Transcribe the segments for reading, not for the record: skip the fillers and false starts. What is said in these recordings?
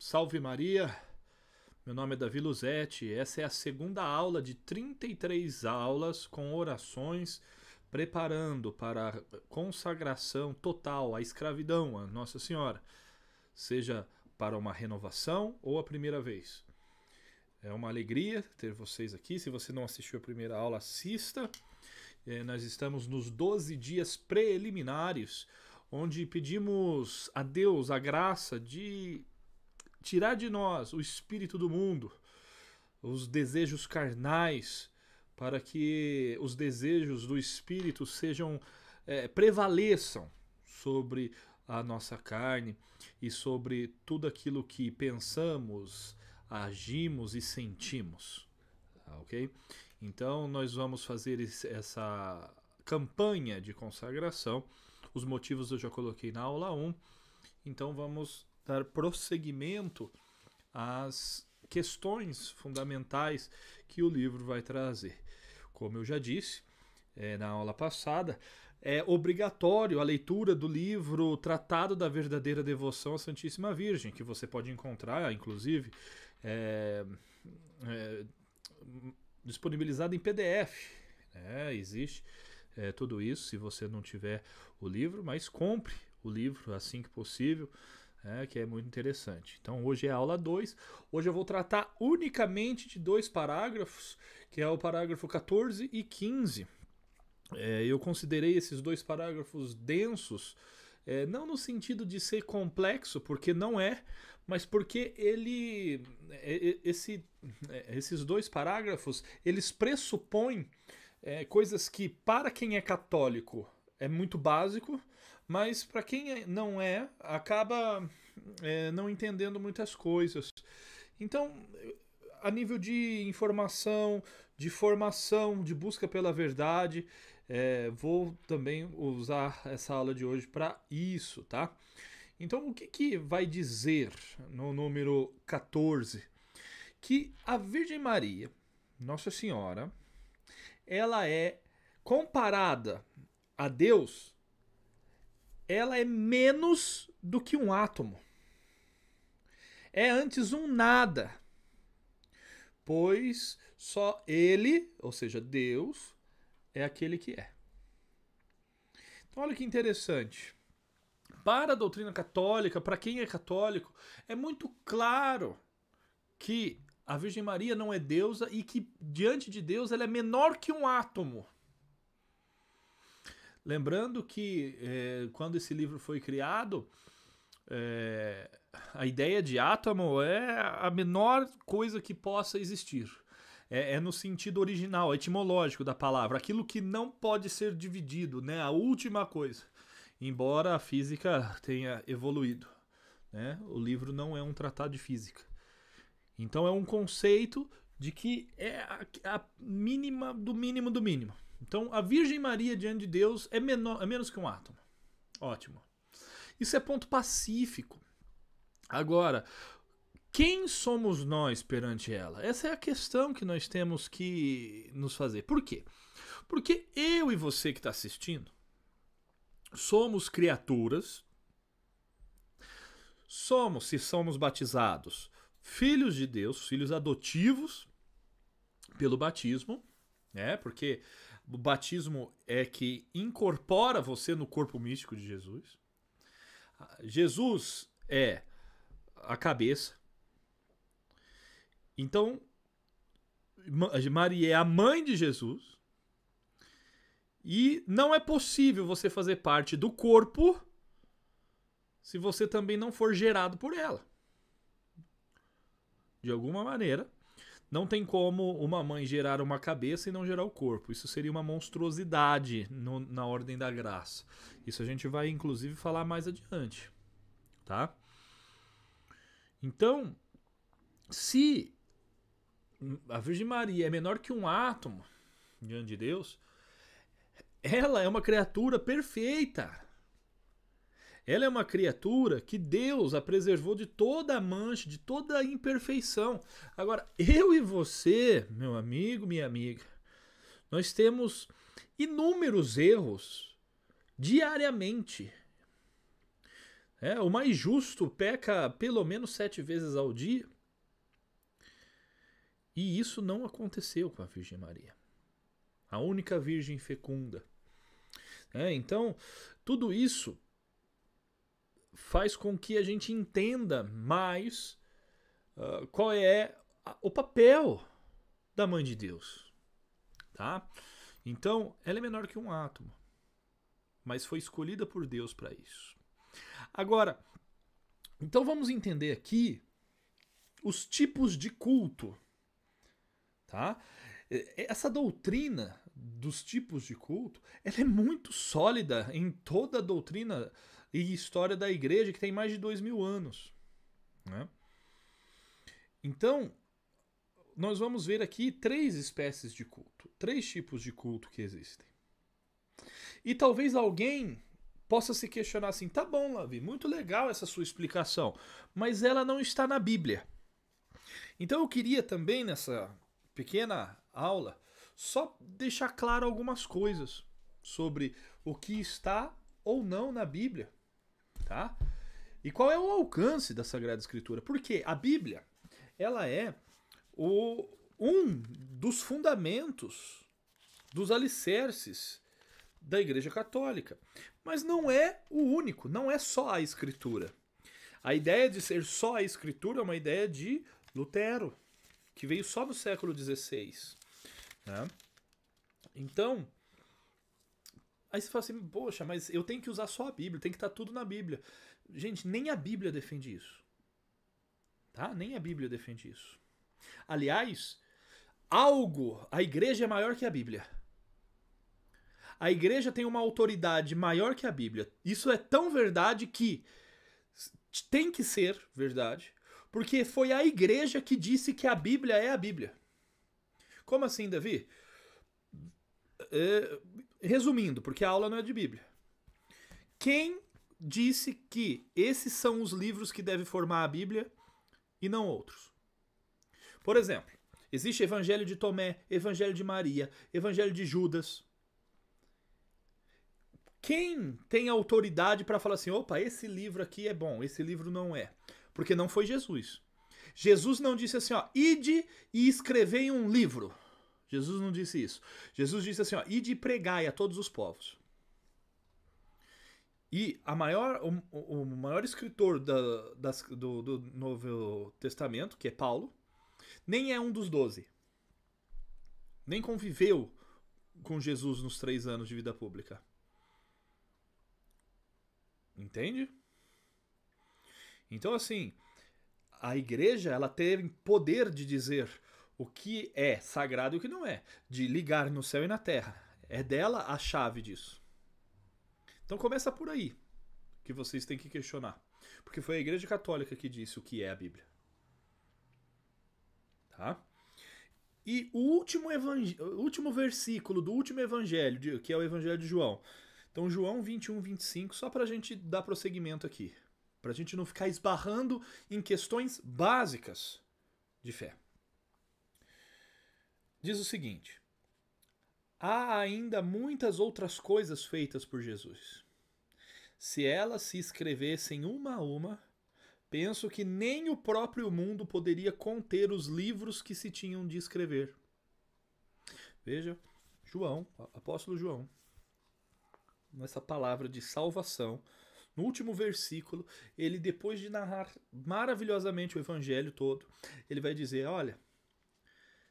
Salve Maria, meu nome é Davi Luzetti, essa é a segunda aula de 33 aulas com orações preparando para a consagração total à escravidão a Nossa Senhora, seja para uma renovação ou a primeira vez. É uma alegria ter vocês aqui. Se você não assistiu a primeira aula, assista. Nós estamos nos 12 dias preliminares, onde pedimos a Deus a graça de tirar de nós o espírito do mundo, os desejos carnais, para que os desejos do espírito prevaleçam sobre a nossa carne e sobre tudo aquilo que pensamos, agimos e sentimos. Ok? Então nós vamos fazer essa campanha de consagração. Os motivos eu já coloquei na aula 1. Então vamos dar prosseguimento às questões fundamentais que o livro vai trazer. Como eu já disse na aula passada, é obrigatório a leitura do livro Tratado da Verdadeira Devoção à Santíssima Virgem, que você pode encontrar, inclusive, disponibilizado em PDF. Existe tudo isso se você não tiver o livro, mas compre o livro assim que possível, que é muito interessante. Então hoje é a aula 2. Hoje eu vou tratar unicamente de 2 parágrafos, que é o parágrafo 14 e 15. Eu considerei esses 2 parágrafos densos, não no sentido de ser complexo, porque não é, mas porque esses 2 parágrafos, eles pressupõem coisas que para quem é católico é muito básico, mas para quem não é, acaba não entendendo muitas coisas. Então, a nível de informação, de formação, de busca pela verdade, vou também usar essa aula de hoje para isso, tá? Então, o que vai dizer no número 14? Que a Virgem Maria, Nossa Senhora, ela é comparada a Deus, ela é menos do que um átomo. É antes um nada, pois só Ele, ou seja, Deus, é aquele que é. Então olha que interessante. Para a doutrina católica, para quem é católico, é muito claro que a Virgem Maria não é deusa e que diante de Deus ela é menor que um átomo. Lembrando que quando esse livro foi criado, a ideia de átomo é a menor coisa que possa existir. É no sentido original, etimológico da palavra, aquilo que não pode ser dividido, né? A última coisa. Embora a física tenha evoluído, né? O livro não é um tratado de física. Então é um conceito de que é a mínima do mínimo do mínimo. Então a Virgem Maria diante de Deus é menos que um átomo. Ótimo. Isso é ponto pacífico. Agora, quem somos nós perante ela? Essa é a questão que nós temos que nos fazer. Por quê? Porque eu e você que está assistindo somos criaturas, se somos batizados, filhos de Deus, filhos adotivos pelo batismo, porque o batismo é que incorpora você no corpo místico de Jesus. Jesus é a cabeça. Então, Maria é a mãe de Jesus. E não é possível você fazer parte do corpo se você também não for gerado por ela. De alguma maneira, não tem como uma mãe gerar uma cabeça e não gerar o corpo. Isso seria uma monstruosidade na ordem da graça. Isso a gente vai, inclusive, falar mais adiante. Tá? Então, se a Virgem Maria é menor que um átomo diante de Deus, ela é uma criatura perfeita. Ela é uma criatura que Deus a preservou de toda a mancha, de toda a imperfeição. Agora, eu e você, meu amigo, minha amiga, nós temos inúmeros erros diariamente. O mais justo peca pelo menos 7 vezes ao dia. E isso não aconteceu com a Virgem Maria. A única Virgem fecunda. Então, tudo isso faz com que a gente entenda mais qual é o papel da Mãe de Deus. Tá? Então, ela é menor que um átomo, mas foi escolhida por Deus para isso. Agora, então vamos entender aqui os tipos de culto. Tá? Essa doutrina dos tipos de culto, ela é muito sólida em toda a doutrina e história da igreja, que tem mais de 2000 anos. Né? Então, nós vamos ver aqui 3 espécies de culto, 3 tipos de culto que existem. E talvez alguém possa se questionar assim, tá bom, Lavi, muito legal essa sua explicação, mas ela não está na Bíblia. Então eu queria também, nessa pequena aula, só deixar claro algumas coisas sobre o que está ou não na Bíblia, tá? E qual é o alcance da Sagrada Escritura? Porque a Bíblia, ela é um dos fundamentos, dos alicerces da Igreja Católica. Mas não é o único, não é só a Escritura. A ideia de ser só a Escritura é uma ideia de Lutero, que veio só no século XVI. Né? Então, aí você fala assim, poxa, mas eu tenho que usar só a Bíblia, tem que estar tudo na Bíblia. Gente, nem a Bíblia defende isso. Tá? Nem a Bíblia defende isso. Aliás, a igreja é maior que a Bíblia. A igreja tem uma autoridade maior que a Bíblia. Isso é tão verdade que tem que ser verdade, porque foi a igreja que disse que a Bíblia é a Bíblia. Como assim, Davi? Resumindo, porque a aula não é de Bíblia. Quem disse que esses são os livros que devem formar a Bíblia e não outros? Por exemplo, existe Evangelho de Tomé, Evangelho de Maria, Evangelho de Judas. Quem tem autoridade para falar assim, opa, esse livro aqui é bom, esse livro não é? Porque não foi Jesus. Jesus não disse assim, ó, ide e escrevei um livro. Jesus não disse isso. Jesus disse assim, ó, ide e pregai a todos os povos. E o maior escritor do Novo Testamento, que é Paulo, nem é um dos 12. Nem conviveu com Jesus nos 3 anos de vida pública. Entende? Então, assim, a igreja, ela tem poder de dizer o que é sagrado e o que não é. De ligar no céu e na terra. É dela a chave disso. Então começa por aí que vocês têm que questionar. Porque foi a Igreja Católica que disse o que é a Bíblia. Tá? E o último versículo do último evangelho, que é o Evangelho de João. Então João 21, 25, só pra gente dar prosseguimento aqui. Pra gente não ficar esbarrando em questões básicas de fé. Diz o seguinte: há ainda muitas outras coisas feitas por Jesus. Se elas se escrevessem uma a uma, penso que nem o próprio mundo poderia conter os livros que se tinham de escrever. Veja, João, apóstolo João, nessa palavra de salvação, no último versículo, ele, depois de narrar maravilhosamente o evangelho todo, ele vai dizer, olha,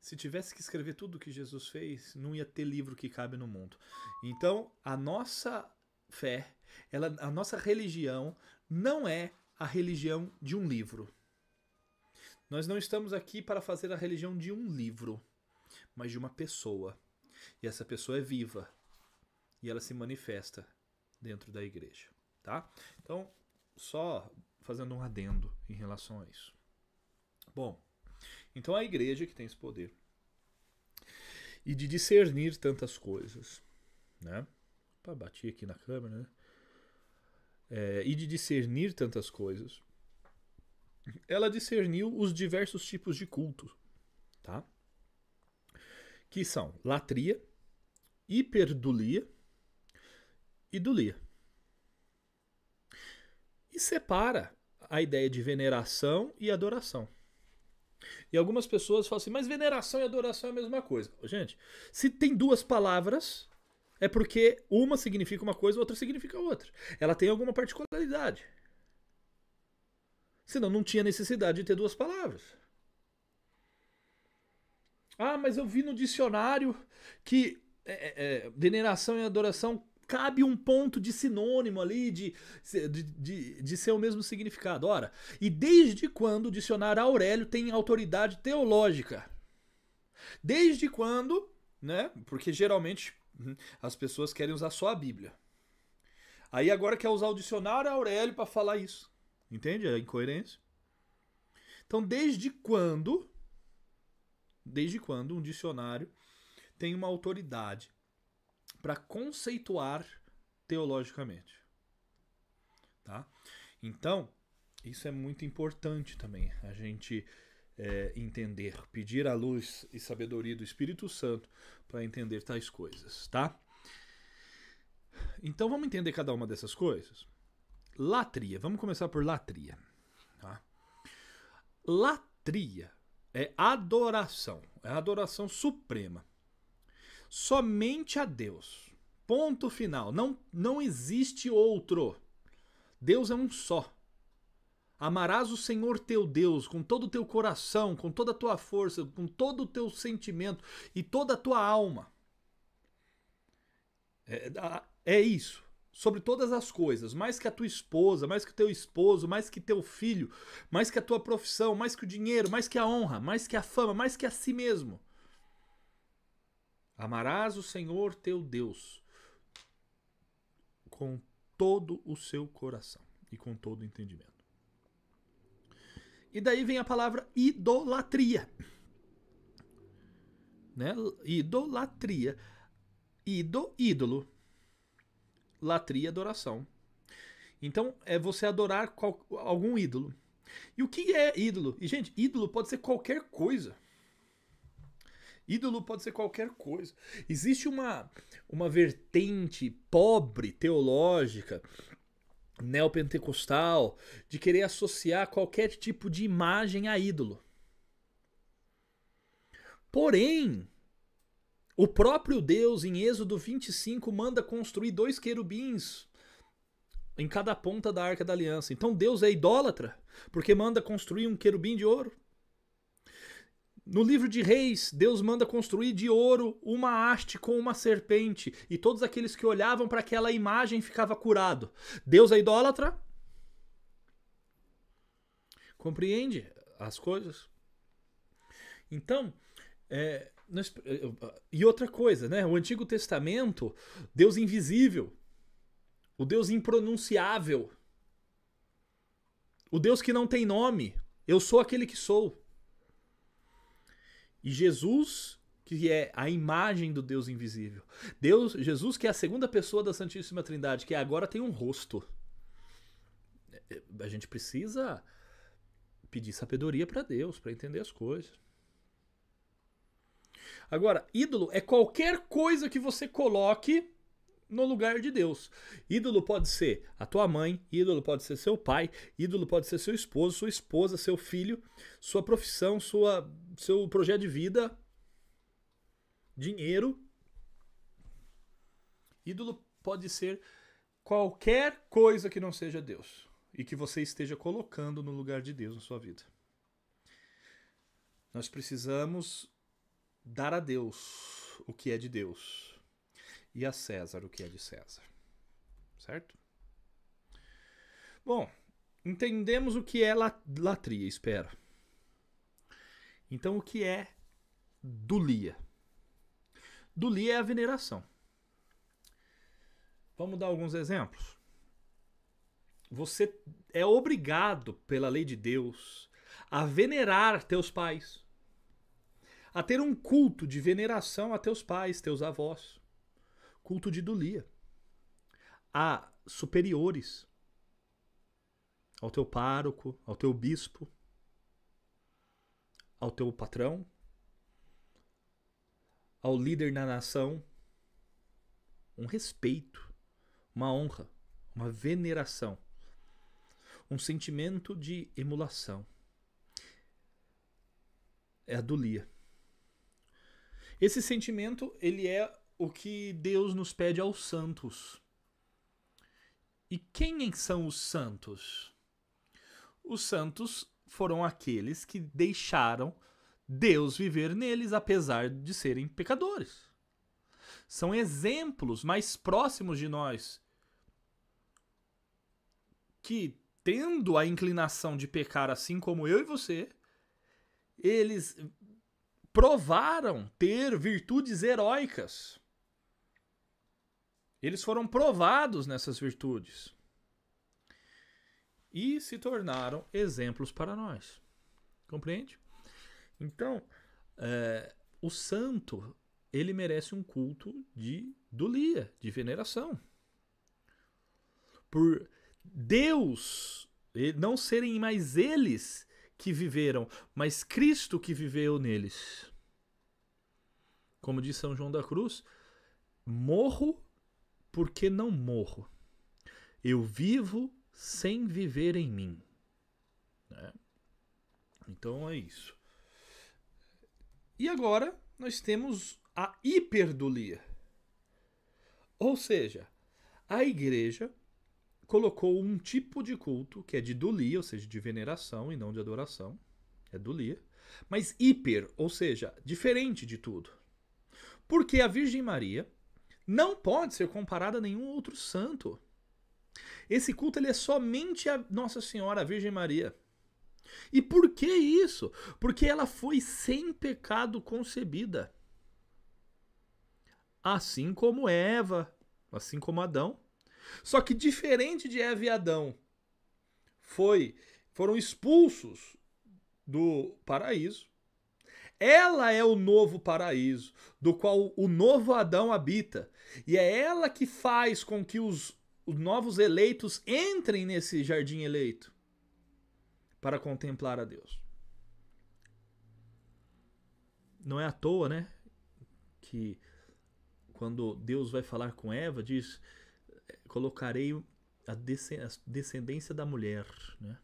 se tivesse que escrever tudo o que Jesus fez, não ia ter livro que cabe no mundo. Então, a nossa fé, a nossa religião não é a religião de um livro. Nós não estamos aqui para fazer a religião de um livro, mas de uma pessoa. E essa pessoa é viva. E ela se manifesta dentro da igreja. Tá? Então, só fazendo um adendo em relação a isso. Bom, então a igreja que tem esse poder e de discernir tantas coisas, né? Opa, bati aqui na câmera, né? E de discernir tantas coisas, ela discerniu os diversos tipos de culto, tá? Que são latria, hiperdulia e dulia. e separa a ideia de veneração e adoração. E algumas pessoas falam assim, mas veneração e adoração é a mesma coisa. Gente, se tem duas palavras, é porque uma significa uma coisa e outra significa outra. Ela tem alguma particularidade. Senão não tinha necessidade de ter duas palavras. Ah, mas eu vi no dicionário que veneração e adoração cabe um ponto de sinônimo ali, de ser o mesmo significado. Ora, e desde quando o dicionário Aurélio tem autoridade teológica? Desde quando, né? Porque geralmente as pessoas querem usar só a Bíblia. Aí agora quer usar o dicionário Aurélio para falar isso. Entende a incoerência? Então, desde quando um dicionário tem uma autoridade para conceituar teologicamente? Tá? Então, isso é muito importante também, a gente entender, pedir a luz e sabedoria do Espírito Santo para entender tais coisas, tá? Então, vamos entender cada uma dessas coisas? Latria, vamos começar por latria. Tá? Latria é adoração, é a adoração suprema. Somente a Deus. Ponto final. Não existe outro. Deus é um só. Amarás o Senhor teu Deus com todo o teu coração, com toda a tua força, com todo o teu sentimento e toda a tua alma. É isso. Sobre todas as coisas. Mais que a tua esposa, mais que o teu esposo, mais que teu filho, mais que a tua profissão, mais que o dinheiro, mais que a honra, mais que a fama, mais que a si mesmo. Amarás o Senhor teu Deus com todo o seu coração e com todo o entendimento. E daí vem a palavra idolatria. Né? Idolatria. Ídolo. Latria, adoração. Então é você adorar algum ídolo. E o que é ídolo? E, gente, ídolo pode ser qualquer coisa. Ídolo pode ser qualquer coisa. Existe uma vertente pobre, teológica, neopentecostal, de querer associar qualquer tipo de imagem a ídolo. Porém, o próprio Deus, em Êxodo 25, manda construir 2 querubins em cada ponta da Arca da Aliança. Então Deus é idólatra, porque manda construir um querubim de ouro. No livro de Reis, Deus manda construir de ouro uma haste com uma serpente, e todos aqueles que olhavam para aquela imagem ficavam curados. Deus é idólatra? Compreende as coisas? Então, e outra coisa, né? O Antigo Testamento, Deus invisível, o Deus impronunciável, o Deus que não tem nome, eu sou aquele que sou. E Jesus, que é a imagem do Deus invisível. Jesus, que é a segunda pessoa da Santíssima Trindade, que agora tem um rosto. A gente precisa pedir sabedoria para Deus, para entender as coisas. Agora, ídolo é qualquer coisa que você coloque no lugar de Deus. Ídolo pode ser a tua mãe, ídolo pode ser seu pai, ídolo pode ser seu esposo, sua esposa, seu filho, sua profissão, seu projeto de vida, dinheiro. Ídolo pode ser qualquer coisa que não seja Deus e que você esteja colocando no lugar de Deus na sua vida. Nós precisamos dar a Deus o que é de Deus e a César o que é de César. Certo? Bom, entendemos o que é latria, espero. Então, o que é dulia? Dulia é a veneração. Vamos dar alguns exemplos? Você é obrigado, pela lei de Deus, a venerar teus pais. A ter um culto de veneração a teus pais, teus avós. Culto de dulia. A superiores. Ao teu pároco, ao teu bispo, ao teu patrão, ao líder da nação. Um respeito, uma honra, uma veneração. um sentimento de emulação. É a dulia. Esse sentimento, ele é o que Deus nos pede aos santos. E quem são os santos? Os santos foram aqueles que deixaram Deus viver neles, apesar de serem pecadores. São exemplos mais próximos de nós, que, tendo a inclinação de pecar assim como eu e você, eles provaram ter virtudes heróicas. Eles foram provados nessas virtudes e se tornaram exemplos para nós. Compreende? Então, o santo, ele merece um culto de dulia, de veneração. Por Deus não serem mais eles que viveram, mas Cristo que viveu neles. Como diz São João da Cruz, morro porque não morro. Eu vivo sem viver em mim. Então é isso. E agora nós temos a hiperdulia. Ou seja, a igreja colocou um tipo de culto que é de dulia, ou seja, de veneração e não de adoração. É dulia. Mas hiper, ou seja, diferente de tudo. Porque a Virgem Maria não pode ser comparada a nenhum outro santo. Esse culto ele é somente a Nossa Senhora, a Virgem Maria. E por que isso? Porque ela foi sem pecado concebida. Assim como Eva, assim como Adão. Só que diferente de Eva e Adão, foram expulsos do paraíso. Ela é o novo paraíso, do qual o novo Adão habita. E é ela que faz com que os novos eleitos entrem nesse jardim eleito para contemplar a Deus. Não é à toa, né? Que quando Deus vai falar com Eva, diz: colocarei a descendência da mulher, né?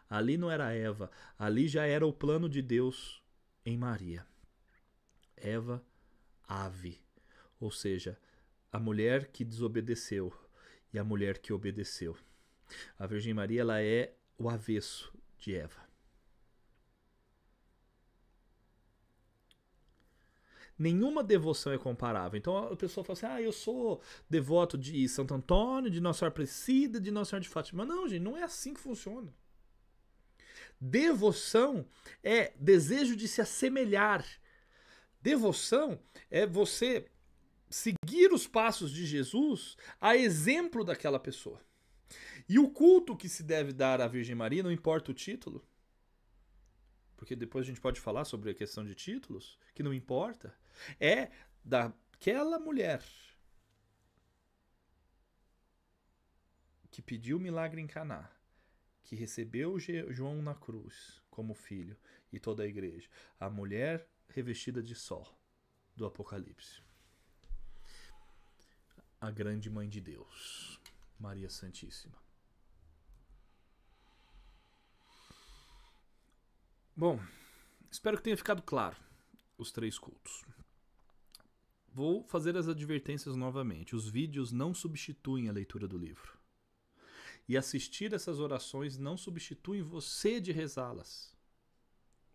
Ali não era Eva, ali já era o plano de Deus em Maria. Eva, ave, ou seja, a mulher que desobedeceu e a mulher que obedeceu. A Virgem Maria, ela é o avesso de Eva. Nenhuma devoção é comparável. Então a pessoa fala assim: eu sou devoto de Santo Antônio, de Nossa Senhora Aparecida, de Nossa Senhora de Fátima. Não, gente, não é assim que funciona. Devoção é desejo de se assemelhar. Devoção é você seguir os passos de Jesus a exemplo daquela pessoa. E o culto que se deve dar à Virgem Maria, não importa o título, porque depois a gente pode falar sobre a questão de títulos, que não importa, é daquela mulher que pediu o milagre em Caná, que recebeu João na cruz como filho e toda a igreja, a mulher revestida de sol do Apocalipse, a grande mãe de Deus, Maria Santíssima. Bom, espero que tenha ficado claro os 3 cultos. Vou fazer as advertências novamente. Os vídeos não substituem a leitura do livro. E assistir essas orações não substitui você de rezá-las.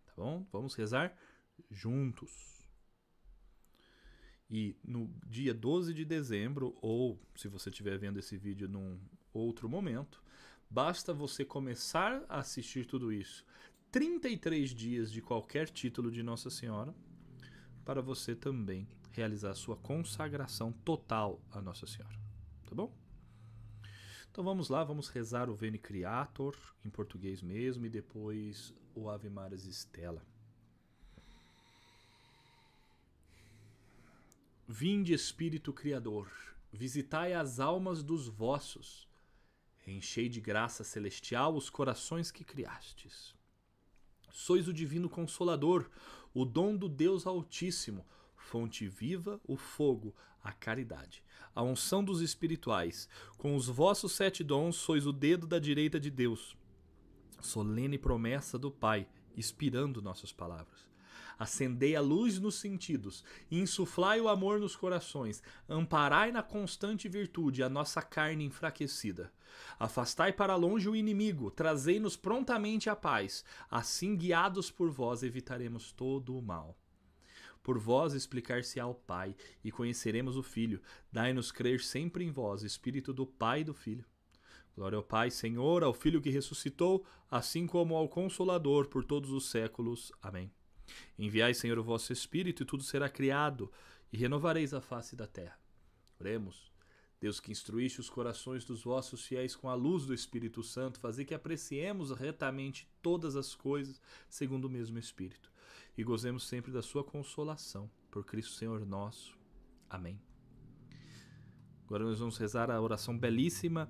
Tá bom? Vamos rezar juntos. E no dia 12 de dezembro, ou se você estiver vendo esse vídeo num outro momento, basta você começar a assistir tudo isso 33 dias de qualquer título de Nossa Senhora, para você também realizar sua consagração total a Nossa Senhora. Tá bom? Então vamos lá, vamos rezar o Veni Creator, em português mesmo, e depois o Ave Maris Stella. Vinde, Espírito Criador, visitai as almas dos vossos, enchei de graça celestial os corações que criastes. Sois o divino Consolador, o dom do Deus Altíssimo, fonte viva, o fogo, a caridade, a unção dos espirituais. Com os vossos 7 dons sois o dedo da direita de Deus. Solene promessa do Pai, inspirando nossas palavras. Acendei a luz nos sentidos, e insuflai o amor nos corações, amparai na constante virtude a nossa carne enfraquecida. Afastai para longe o inimigo, trazei-nos prontamente a paz, assim guiados por vós evitaremos todo o mal. Por vós explicar-se-á o Pai, e conheceremos o Filho, dai-nos crer sempre em vós, Espírito do Pai e do Filho. Glória ao Pai, Senhor, ao Filho que ressuscitou, assim como ao Consolador por todos os séculos. Amém. Enviai, Senhor, o vosso Espírito, e tudo será criado, e renovareis a face da terra. Oremos. Deus, que instruíste os corações dos vossos fiéis com a luz do Espírito Santo, fazei que apreciemos retamente todas as coisas segundo o mesmo Espírito, e gozemos sempre da sua consolação. Por Cristo Senhor nosso. Amém. Agora nós vamos rezar a oração belíssima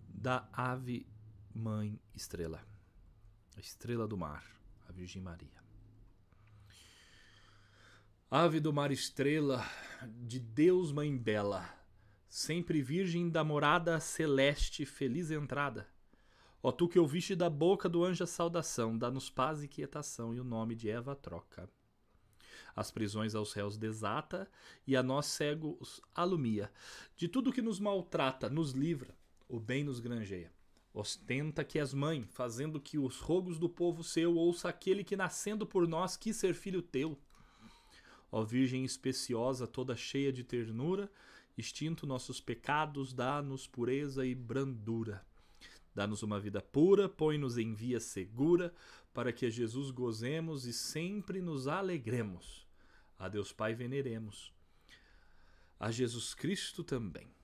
da Ave Mãe Estrela, a estrela do mar, a Virgem Maria. Ave do mar estrela, de Deus Mãe bela, sempre virgem da morada celeste, feliz entrada. Ó tu que ouviste da boca do anjo a saudação, dá-nos paz e quietação, e o nome de Eva troca. As prisões aos réus desata, e a nós cegos alumia. De tudo que nos maltrata, nos livra, o bem nos granjeia. Ostenta que és mãe, fazendo que os rogos do povo seu ouça aquele que nascendo por nós quis ser filho teu. Ó Virgem especiosa, toda cheia de ternura, extinto nossos pecados, dá-nos pureza e brandura. Dá-nos uma vida pura, põe-nos em via segura, para que a Jesus gozemos e sempre nos alegremos. A Deus Pai veneremos, a Jesus Cristo também,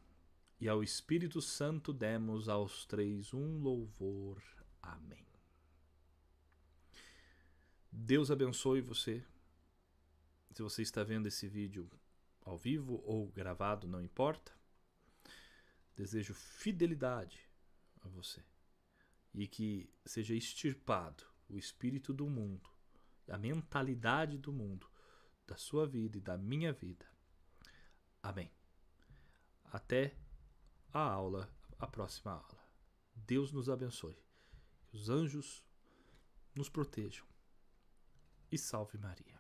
e ao Espírito Santo demos aos três um louvor. Amém. Deus abençoe você. Se você está vendo esse vídeo ao vivo ou gravado, não importa. Desejo fidelidade a você. E que seja extirpado o espírito do mundo, a mentalidade do mundo, da sua vida e da minha vida. Amém. Até a próxima aula. Deus nos abençoe. Os anjos nos protejam. E salve Maria.